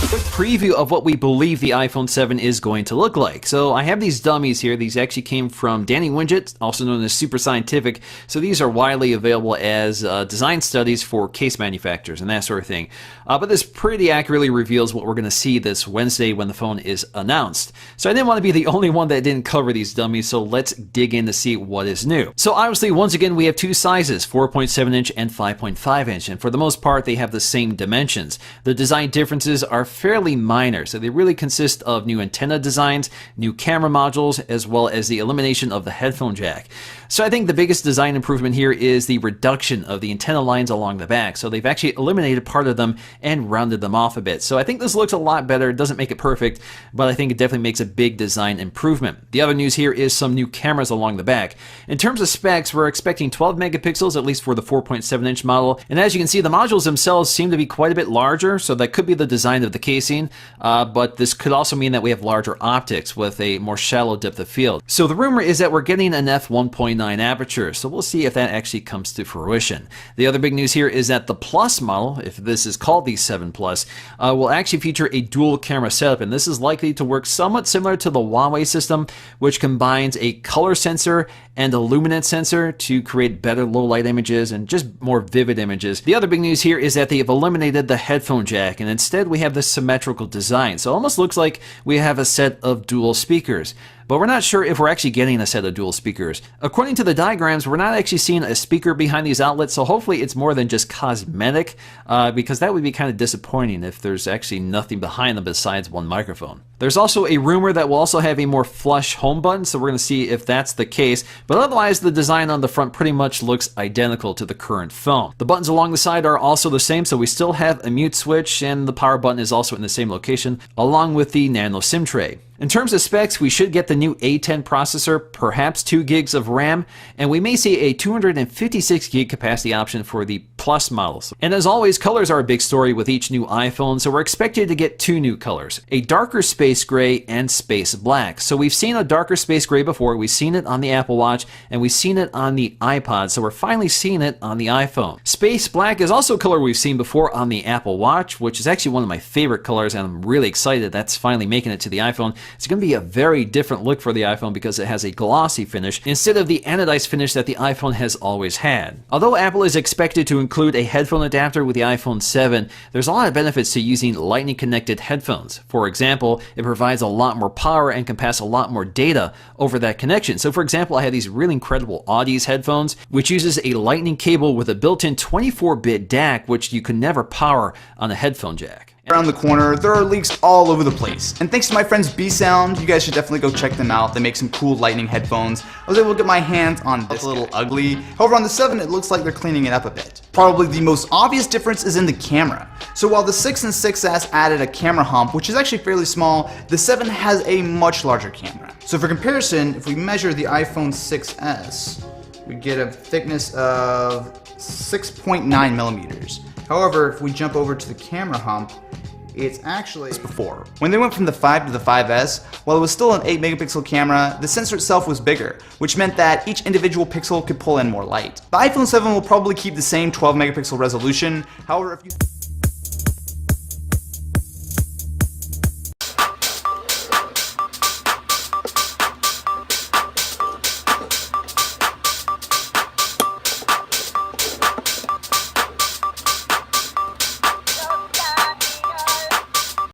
Quick preview of what we believe the iPhone 7 is going to look like. So I have these dummies here. These actually came from Danny Winget, also known as Super Scientific. So these are widely available as design studies for case manufacturers and that sort of thing. But this pretty accurately reveals what we're going to see this Wednesday when the phone is announced. So I didn't want to be the only one that didn't cover these dummies, so let's dig in to see what is new. So obviously, once again, we have two sizes, 4.7 inch and 5.5 inch, and for the most part, they have the same dimensions. The design differences are fairly minor, so they really consist of new antenna designs, new camera modules, as well as the elimination of the headphone jack. So I think the biggest design improvement here is the reduction of the antenna lines along the back. So they've actually eliminated part of them and rounded them off a bit. So I think this looks a lot better. It doesn't make it perfect, but I think it definitely makes a big design improvement. The other news here is some new cameras along the back. In terms of specs, we're expecting 12 megapixels, at least for the 4.7 inch model. And as you can see, the modules themselves seem to be quite a bit larger, so that could be the design of the casing, but this could also mean that we have larger optics with a more shallow depth of field. So the rumor is that we're getting an f1.9 aperture, so we'll see if that actually comes to fruition. The other big news here is that the Plus model, if this is called the 7 Plus, will actually feature a dual camera setup, and this is likely to work somewhat similar to the Huawei system, which combines a color sensor and a luminance sensor to create better low light images and just more vivid images. The other big news here is that they've eliminated the headphone jack, and instead we have this symmetrical design. So it almost looks like we have a set of dual speakers. But we're not sure if we're actually getting a set of dual speakers. According to the diagrams, we're not actually seeing a speaker behind these outlets, so hopefully it's more than just cosmetic, because that would be kind of disappointing if there's actually nothing behind them besides one microphone. There's also a rumor that we'll also have a more flush home button, so we're going to see if that's the case, but otherwise the design on the front pretty much looks identical to the current phone. The buttons along the side are also the same, so we still have a mute switch, and the power button is also in the same location, along with the nano SIM tray. In terms of specs, we should get the new A10 processor, perhaps 2 gigs of RAM, and we may see a 256 gig capacity option for the Plus models. And as always, colors are a big story with each new iPhone, so we're expected to get 2 new colors, a darker space gray and space black. So we've seen a darker space gray before, we've seen it on the Apple Watch, and we've seen it on the iPod, so we're finally seeing it on the iPhone. Space black is also a color we've seen before on the Apple Watch, which is actually one of my favorite colors, and I'm really excited that's finally making it to the iPhone. It's going to be a very different look for the iPhone because it has a glossy finish instead of the anodized finish that the iPhone has always had. Although Apple is expected to include a headphone adapter with the iPhone 7, there's a lot of benefits to using lightning connected headphones. For example, it provides a lot more power and can pass a lot more data over that connection. So for example, I have these really incredible Audis headphones, which uses a lightning cable with a built-in 24-bit DAC, which you could never power on a headphone jack. Around the corner, there are leaks all over the place. And thanks to my friends B-Sound, you guys should definitely go check them out. They make some cool lightning headphones. I was able to get my hands on this little ugly. However, on the 7, it looks like they're cleaning it up a bit. Probably the most obvious difference is in the camera. So while the 6 and 6S added a camera hump, which is actually fairly small, the 7 has a much larger camera. So for comparison, if we measure the iPhone 6S, we get a thickness of 6.9 millimeters. However, if we jump over to the camera hump, it's actually before. When they went from the 5 to the 5S, while it was still an 8 megapixel camera, the sensor itself was bigger, which meant that each individual pixel could pull in more light. The iPhone 7 will probably keep the same 12 megapixel resolution. However, if you